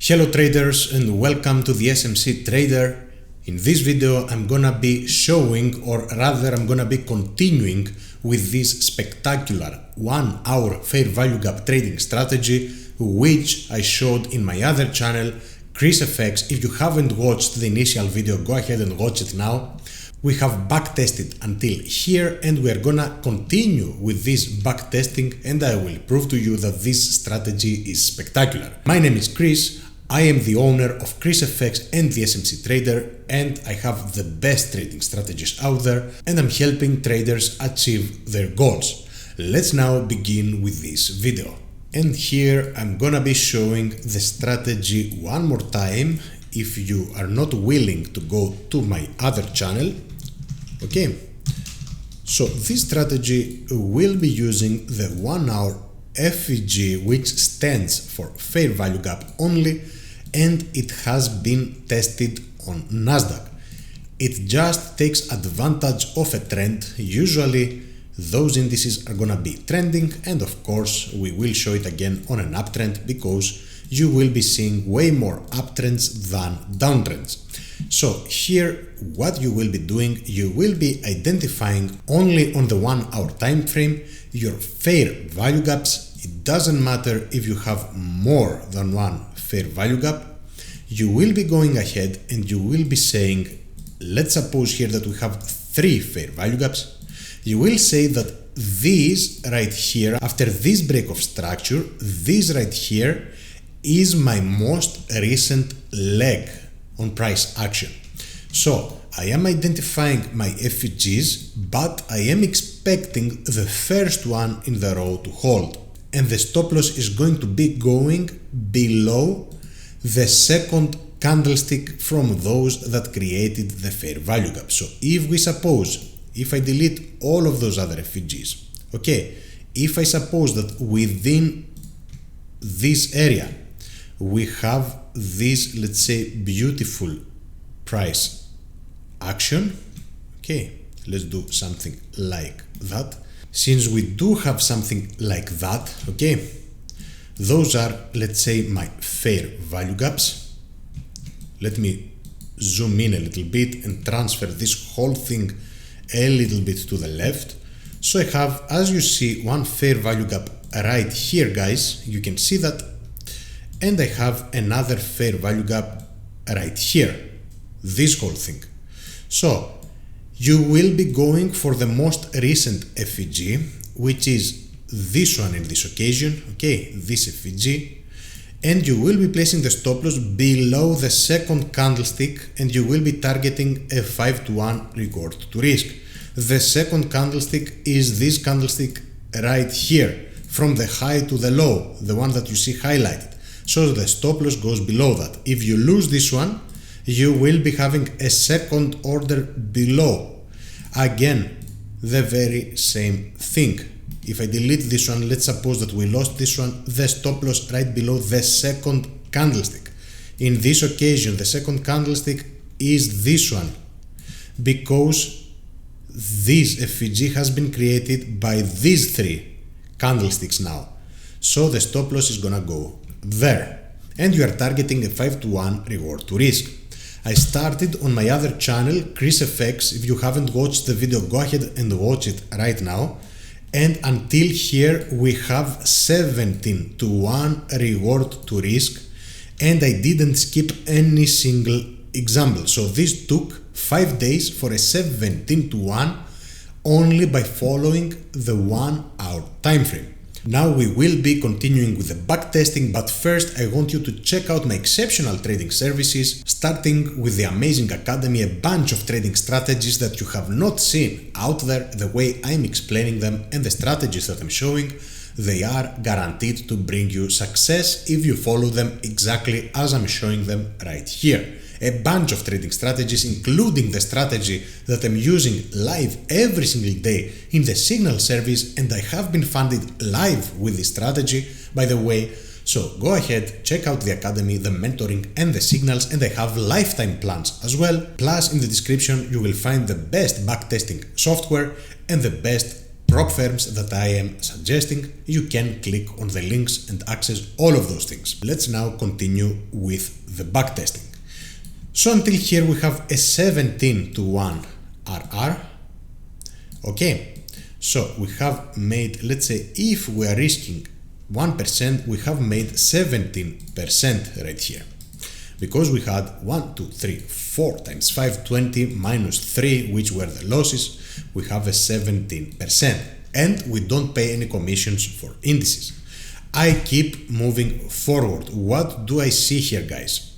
Hello traders and welcome to the SMC Trader. In this video I'm gonna be showing, or rather I'm gonna be continuing with this spectacular 1 hour fair value gap trading strategy which I showed in my other channel ChrisFX. If you haven't watched the initial video, go ahead and watch it now. We have backtested until here and we are gonna continue with this backtesting, and I will prove to you that this strategy is spectacular. My name is Chris. I am the owner of ChrisFX and the SMC Trader, and I have the best trading strategies out there and I'm helping traders achieve their goals. Let's now begin with this video. And here I'm gonna be showing the strategy one more time if you are not willing to go to my other channel. Okay, so this strategy will be using the 1 hour FVG, which stands for fair value gap only, and it has been tested on Nasdaq. It just takes advantage of a trend. Usually those indices are gonna be trending, and of course we will show it again on an uptrend because you will be seeing way more uptrends than downtrends. So here what you will be doing, you will be identifying only on the 1 hour time frame your fair value gaps. It doesn't matter if you have more than one fair value gap. You will be going ahead and you will be saying, let's suppose here that we have 3 fair value gaps. You will say that this right here, after this break of structure, this right here is my most recent leg on price action. So I am identifying my FVGs, but I am expecting the first one in the row to hold, and the stop loss is going to be going below the second candlestick from those that created the fair value gap. So if I delete all of those other FVGs, okay, if I suppose that within this area we have this, let's say, beautiful price action, okay, let's do something like that. Since we do have something like that, okay, those are, let's say, my fair value gaps. Let me zoom in a little bit and transfer this whole thing a little bit to the left. So I have, as you see, one fair value gap right here, guys, you can see that, and I have another fair value gap right here, this whole thing. So you will be going for the most recent FVG, which is this one in this occasion, okay, this FVG, and you will be placing the stop loss below the second candlestick, and you will be targeting a 5-to-1 reward to risk. The second candlestick is this candlestick right here, from the high to the low, the one that you see highlighted. So the stop loss goes below that. If you lose this one, you will be having a second order below. Again, the very same thing. If I delete this one, let's suppose that we lost this one, the stop loss right below the second candlestick. In this occasion, the second candlestick is this one, because this FVG has been created by these 3 candlesticks now. So the stop loss is gonna go there, and you are targeting a 5-to-1 reward to risk. I started on my other channel, ChrisFX. If you haven't watched the video, go ahead and watch it right now. And until here we have 17-to-1 reward to risk, and I didn't skip any single example. So this took 5 days for a 17-to-1 only by following the 1 hour time frame. Now we will be continuing with the backtesting, but first I want you to check out my exceptional trading services, starting with the amazing academy, a bunch of trading strategies that you have not seen out there the way I'm explaining them, and the strategies that I'm showing, they are guaranteed to bring you success if you follow them exactly as I'm showing them right here. A bunch of trading strategies, including the strategy that I'm using live every single day in the Signal service, and I have been funded live with this strategy, by the way. So go ahead, check out the academy, the mentoring and the signals, and I have lifetime plans as well. Plus in the description you will find the best backtesting software and the best prop firms that I am suggesting, you can click on the links and access all of those things. Let's now continue with the backtesting. So until here we have a 17-to-1 RR. Okay, so we have made, let's say if we are risking 1%, we have made 17% right here. Because we had 1, 2, 3, 4 times 5, 20 minus 3, which were the losses, we have a 17%. And we don't pay any commissions for indices. I keep moving forward. What do I see here, guys?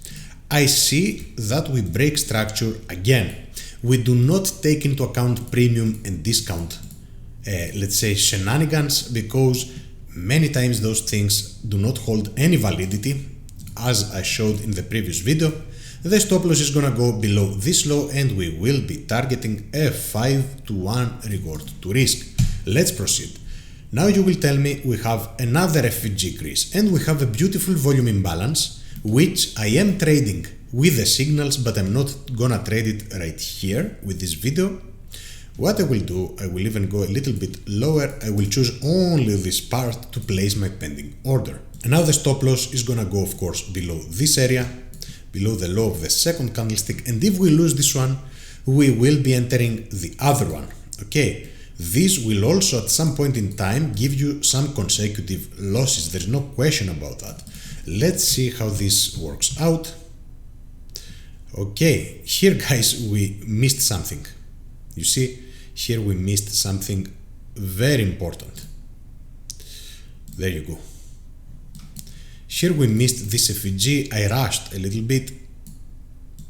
I see that we break structure again. We do not take into account premium and discount, let's say shenanigans, because many times those things do not hold any validity. As I showed in the previous video, the stop loss is gonna go below this low and we will be targeting a 5-to-1 reward to risk. Let's proceed. Now you will tell me we have another FVG increase and we have a beautiful volume imbalance, which I am trading with the signals, but I'm not gonna trade it right here with this video. What I will do, I will even go a little bit lower. I will choose only this part to place my pending order. And now the stop loss is gonna go, of course, below this area, below the low of the second candlestick. And if we lose this one, we will be entering the other one. Okay, this will also at some point in time give you some consecutive losses. There's no question about that. Let's see how this works out. Okay, here guys, we missed something. You see, here we missed something very important. There you go. Here we missed this FVG. I rushed a little bit,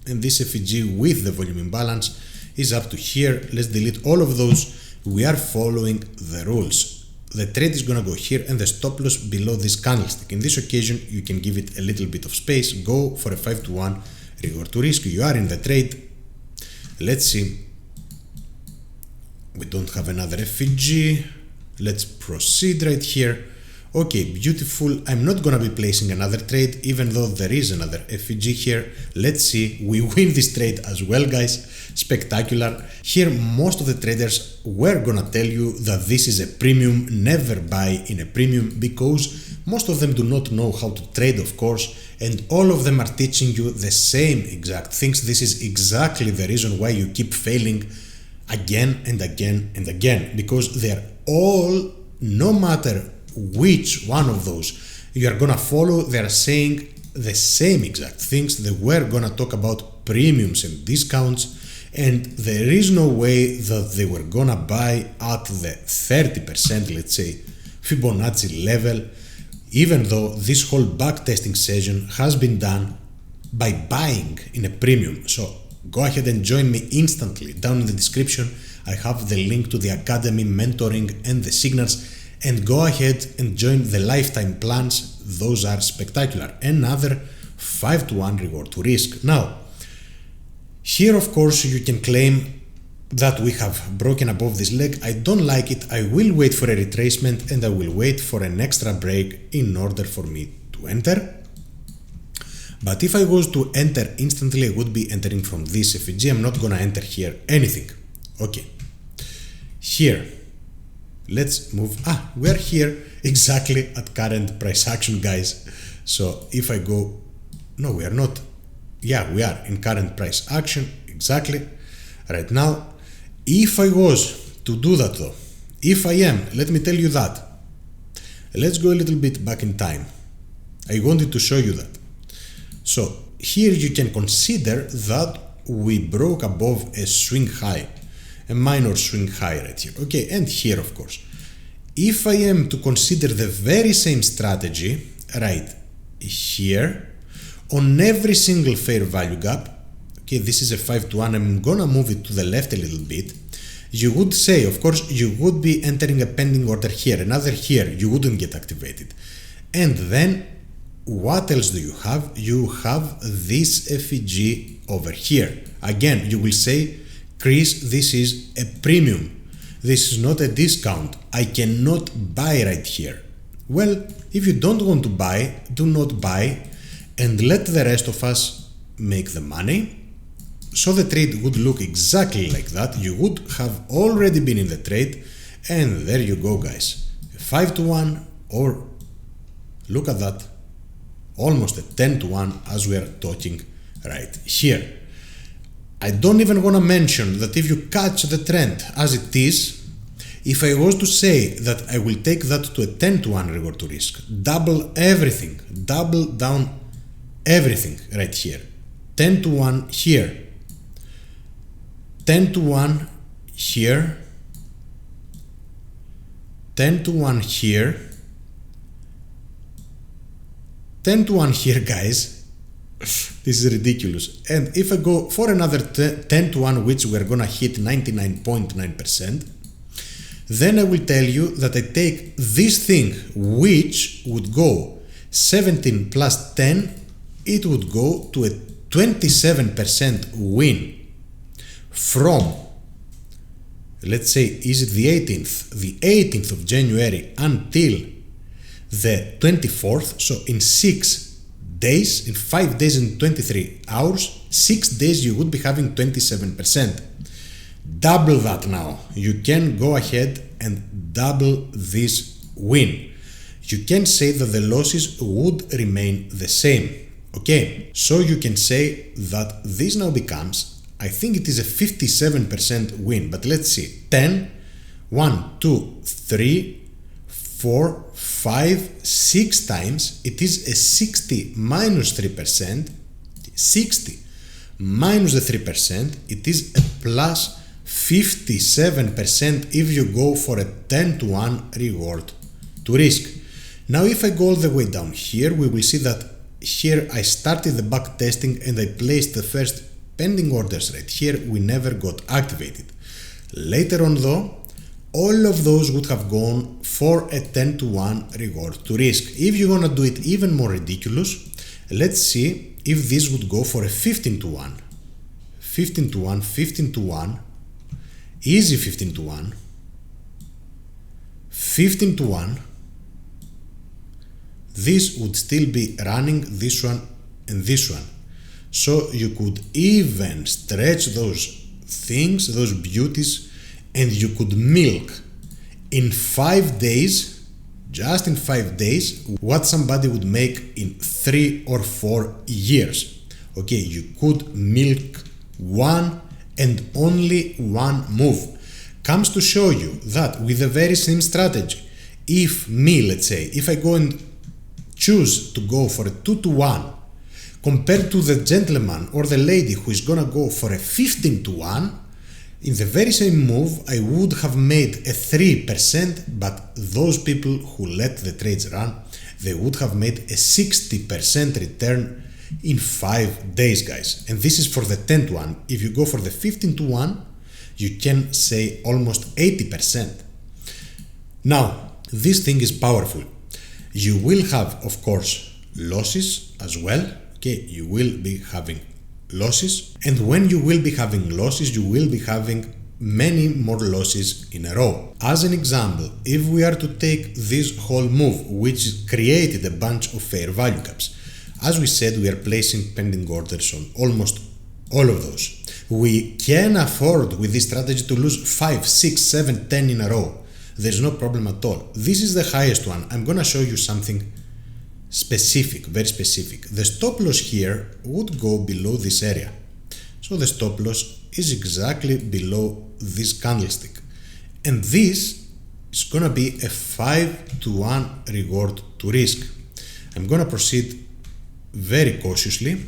and this FVG with the volume imbalance is up to here. Let's delete all of those. We are following the rules. The trade is gonna go here and the stop loss below this candlestick. In this occasion, you can give it a little bit of space. Go for a 5-to-1 reward to risk. You are in the trade. Let's see. We don't have another FVG. Let's proceed right here. Okay, beautiful. I'm not gonna be placing another trade, even though there is another FVG here. Let's see. We win this trade as well, guys. Spectacular. Here, most of the traders were gonna tell you that this is a premium. Never buy in a premium, because most of them do not know how to trade, of course, and all of them are teaching you the same exact things. This is exactly the reason why you keep failing again and again and again, because they're all, no matter which one of those you are gonna follow, they are saying the same exact things. They were gonna talk about premiums and discounts, and there is no way that they were gonna buy at the 30%, let's say, Fibonacci level, even though this whole backtesting session has been done by buying in a premium. So go ahead and join me instantly. Down in the description, I have the link to the academy, mentoring, and the signals. And go ahead and join the lifetime plans. Those are spectacular. Another 5-to-1 reward to risk. Now, here of course you can claim that we have broken above this leg. I don't like it. I will wait for a retracement and I will wait for an extra break in order for me to enter. But if I was to enter instantly, I would be entering from this FVG. I'm not gonna enter here anything. Okay. Here. Let's move. We are here exactly at current price action, guys. So if I go, no, we are not. Yeah, we are in current price action exactly right now. If I was to do that though, if I am, let me tell you that. Let's go a little bit back in time. I wanted to show you that. So here you can consider that we broke above a swing high. A minor swing high right here. Okay, and here of course. If I am to consider the very same strategy right here on every single fair value gap, okay, this is a 5-to-1, I'm gonna move it to the left a little bit. You would say, of course, you would be entering a pending order here, another here, you wouldn't get activated. And then what else do you have? You have this FVG over here. Again, you will say, Chris, this is a premium. This is not a discount. I cannot buy right here. Well, if you don't want to buy, do not buy and let the rest of us make the money. So the trade would look exactly like that. You would have already been in the trade And there you go, guys. 5 to 1, or look at that, almost a 10 to 1 as we are talking right here. I don't even want to mention that if you catch the trend as it is, if I was to say that I will take that to a 10 to 1 reward to risk, double everything, double down everything right here. 10 to 1 here, 10 to 1 here, 10 to 1 here, 10 to 1 here, guys. This is ridiculous. And if I go for another 10 to 1, which we're gonna hit 99.9%, then I will tell you that I take this thing, which would go 17 plus 10, it would go to a 27% win from, let's say, is it the 18th? The 18th of January until the 24th, so in 6 days, in 5 days and 23 hours, 6 days you would be having 27%. Double that now. You can go ahead and double this win. You can say that the losses would remain the same. Okay, so you can say that this now becomes, I think it is a 57% win, but let's see, 10, 1, 2, 3, 4, 5, 6 times, it is a 60 minus 3%, 60 minus the 3%, it is a plus 57% if you go for a 10 to 1 reward to risk. Now if I go all the way down here, we will see that here I started the back testing and I placed the first pending orders right here, we never got activated. Later on though, all of those would have gone for a 10 to 1 reward to risk. If you're gonna do it even more ridiculous, let's see if this would go for a 15 to 1. 15 to 1, 15 to 1, easy 15 to 1, 15 to 1, this would still be running this one and this one. So you could even stretch those things, those beauties, and you could milk in 5 days, just in 5 days, what somebody would make in 3 or 4 years. Okay, you could milk one and only one move. Comes to show you that with the very same strategy, if me, let's say, if I go and choose to go for a 2 to 1 compared to the gentleman or the lady who is gonna go for a 15 to 1, in the very same move, I would have made a 3%, but those people who let the trades run, they would have made a 60% return in 5 days, guys. And this is for the 10 to 1. If you go for the 15 to 1, you can say almost 80%. Now, this thing is powerful. You will have, of course, losses as well. Okay, you will be having losses, and when you will be having losses, you will be having many more losses in a row. As an example, if we are to take this whole move, which created a bunch of fair value gaps, as we said, we are placing pending orders on almost all of those. We can afford with this strategy to lose 5, 6, 7, 10 in a row. There's no problem at all. This is the highest one. I'm gonna show you something specific, very specific. The stop loss here would go below this area. So the stop loss is exactly below this candlestick. And this is gonna be a 5 to 1 reward to risk. I'm gonna proceed very cautiously.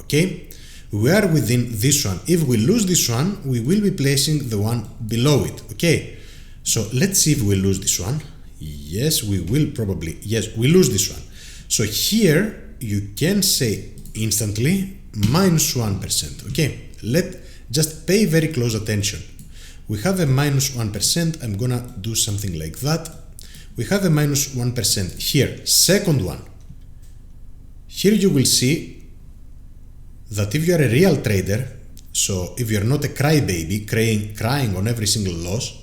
Okay, we are within this one. If we lose this one, we will be placing the one below it. Okay, so let's see if we lose this one. Yes, we will probably, yes, we lose this one. So here you can say instantly minus 1%. Okay, just pay very close attention. We have a minus 1%. I'm gonna do something like that. We have a minus 1% here. Second one. Here you will see that if you are a real trader, so if you're not a crybaby crying on every single loss,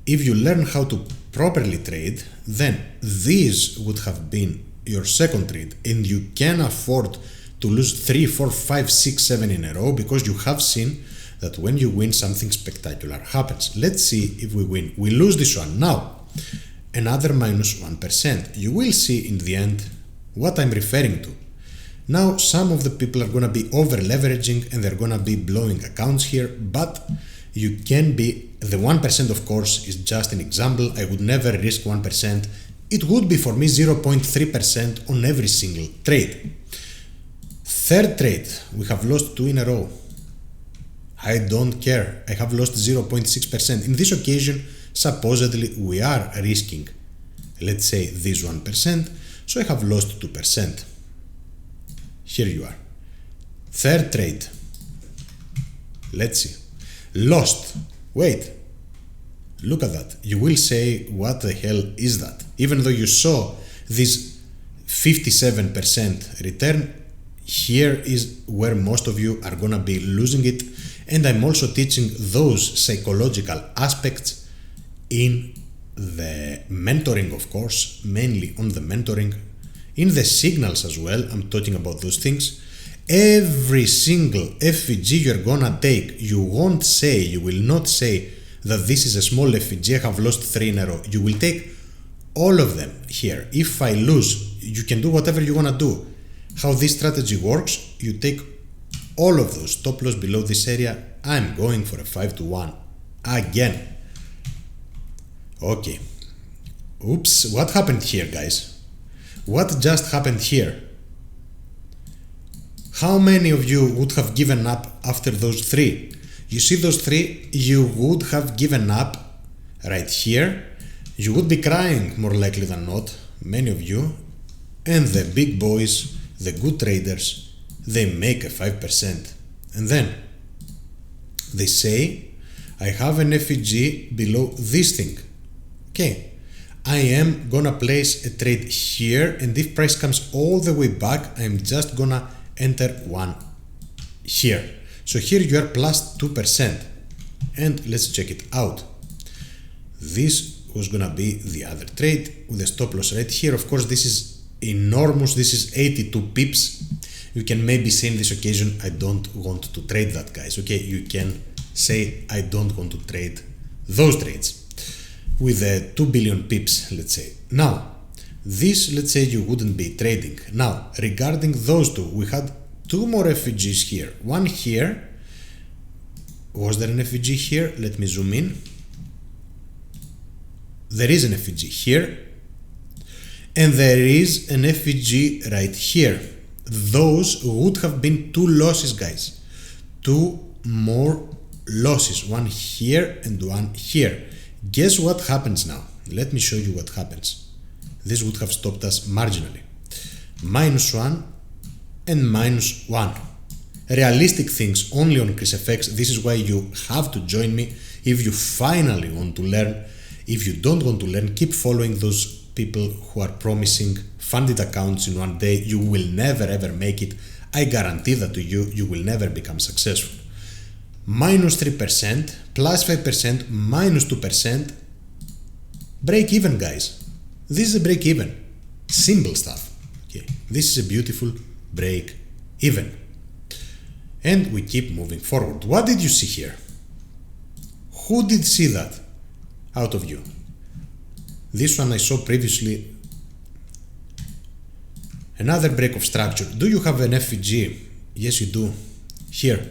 if you learn how to properly trade, then this would have been your second trade, and you can afford to lose 3, 4, 5, 6, 7 in a row, because you have seen that when you win, something spectacular happens. Let's see if we win. We lose this one. Now, another minus 1%. You will see in the end what I'm referring to. Now, some of the people are going to be over leveraging and they're going to be blowing accounts here, but you can be, the 1% of course is just an example. I would never risk 1%. It would be for me 0.3% on every single trade. Third trade, we have lost 2 in a row. I don't care. I have lost 0.6%. In this occasion, supposedly we are risking, let's say, this 1%. So I have lost 2%. Here you are. Third trade. Let's see. Lost. Wait. Look at that. You will say, what the hell is that? Even though you saw this 57% return, here is where most of you are gonna be losing it. And I'm also teaching those psychological aspects in the mentoring, of course, mainly on the mentoring, in the signals as well. I'm talking about those things. Every single FVG you're gonna take, you won't say, you will not say that this is a small FVG, I have lost 3 in a row. You will take all of them here. If I lose, you can do whatever you wanna do. How this strategy works, you take all of those stop loss below this area. I'm going for a 5-1 again. Okay. Oops, what happened here, guys? What just happened here? How many of you would have given up after those 3? You see those 3? You would have given up right here. You would be crying more likely than not, many of you. And the big boys, the good traders, they make a 5%. And then they say, I have an FVG below this thing. Okay, I am gonna place a trade here, and if price comes all the way back, I'm just gonna enter one here. So here you are plus 2%. And let's check it out. This was gonna be the other trade with the stop loss right here. Of course, this is enormous. This is 82 pips. You can maybe say in this occasion, I don't want to trade that, guys. Okay, you can say, I don't want to trade those trades with 2 billion pips, let's say. Now, this, let's say you wouldn't be trading. Now, regarding those two, we had 2 more FVGs here. One here. Was there an FVG here? Let me zoom in. There is an FVG here. And there is an FVG right here. Those would have been 2 losses, guys. 2 more losses. One here and one here. Guess what happens now? Let me show you what happens. This would have stopped us marginally. -1 and -1. Realistic things only on ChrisFX. This is why you have to join me if you finally want to learn. If you don't want to learn, keep following those people who are promising funded accounts in one day. You will never ever make it. I guarantee that to you. You will never become successful. -3%, +5%, -2%. Break even, guys. This is a break even. Simple stuff. Okay. This is a beautiful break even. And we keep moving forward. What did you see here? Who did see that out of you? This one I saw previously. Another break of structure. Do you have an FVG? Yes, you do. Here.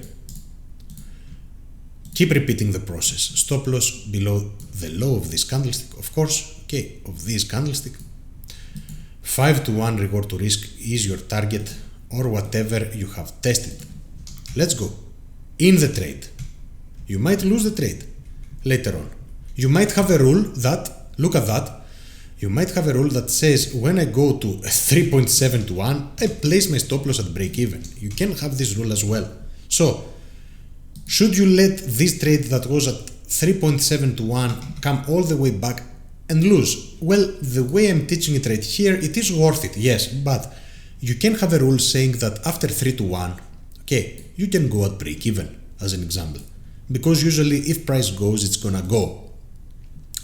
Keep repeating the process. Stop loss below the low of this candlestick, of course. Okay, of this candlestick. 5-1 reward to risk is your target, or whatever you have tested. Let's go. In the trade. You might lose the trade later on. You might have a rule that, look at that, you might have a rule that says when I go to 3.7 to 1, I place my stop loss at break even. You can have this rule as well. So, should you let this trade that was at 3.7 to 1 come all the way back and lose? Well, the way I'm teaching it right here, it is worth it, yes, but you can have a rule saying that after 3 to 1, okay, you can go at break even, as an example. Because usually if price goes, it's gonna go.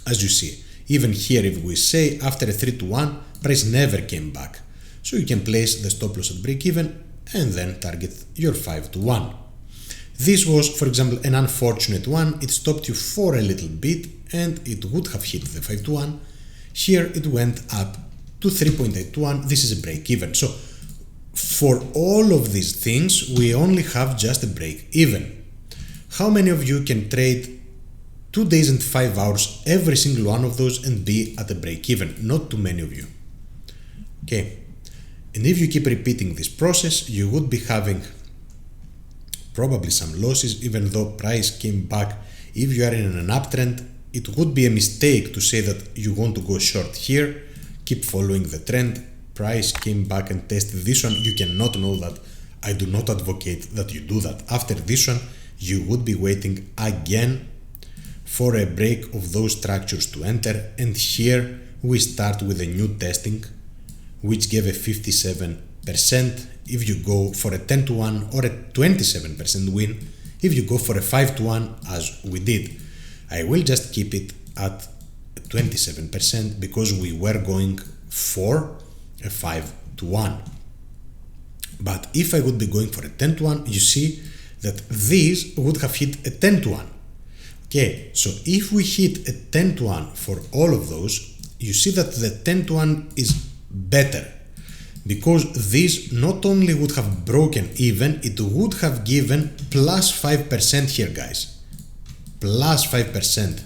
As you see, even here if we say after a 3 to 1, price never came back. So you can place the stop loss at break even and then target your 5 to 1. This was, for example, an unfortunate one. It stopped you for a little bit and it would have hit the 5 to 1. Here it went up to 3.8 to 1. This is a break even. So for all of these things, we only have just a break even. How many of you can trade 2 days and 5 hours, every single one of those, and be at a break even? Not too many of you. Okay. And if you keep repeating this process, you would be having probably some losses, even though price came back. If you are in an uptrend, it would be a mistake to say that you want to go short here. Keep following the trend. Price came back and tested this one. You cannot know that. I do not advocate that you do that. After this one, you would be waiting again for a break of those structures to enter. And here we start with a new testing, which gave a 57% if you go for a 10 to 1, or a 27% win if you go for a 5 to 1, as we did. I will just keep it at 27% because we were going for a 5 to 1. But if I would be going for a 10 to 1, you see that this would have hit a 10 to 1. Okay, so if we hit a 10 to 1 for all of those, you see that the 10 to 1 is better, because this not only would have broken even, it would have given plus 5% here, guys. Plus 5%.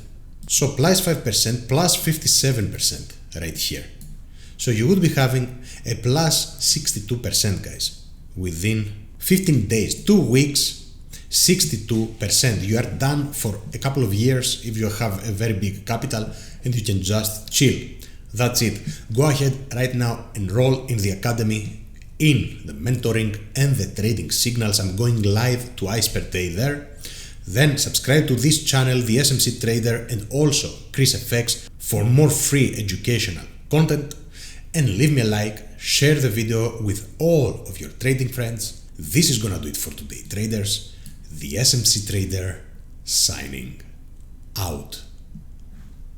So plus 5% plus 57% right here. So you would be having a plus 62%, guys. Within 15 days, 2 weeks, 62%. You are done for a couple of years if you have a very big capital and you can just chill. That's it. Go ahead right now, enroll in the academy, in the mentoring and the trading signals. I'm going live twice per day there. Then subscribe to this channel, the SMC Trader, and also ChrisFX for more free educational content. And leave me a like, share the video with all of your trading friends. This is gonna do it for today, traders. The SMC Trader signing out.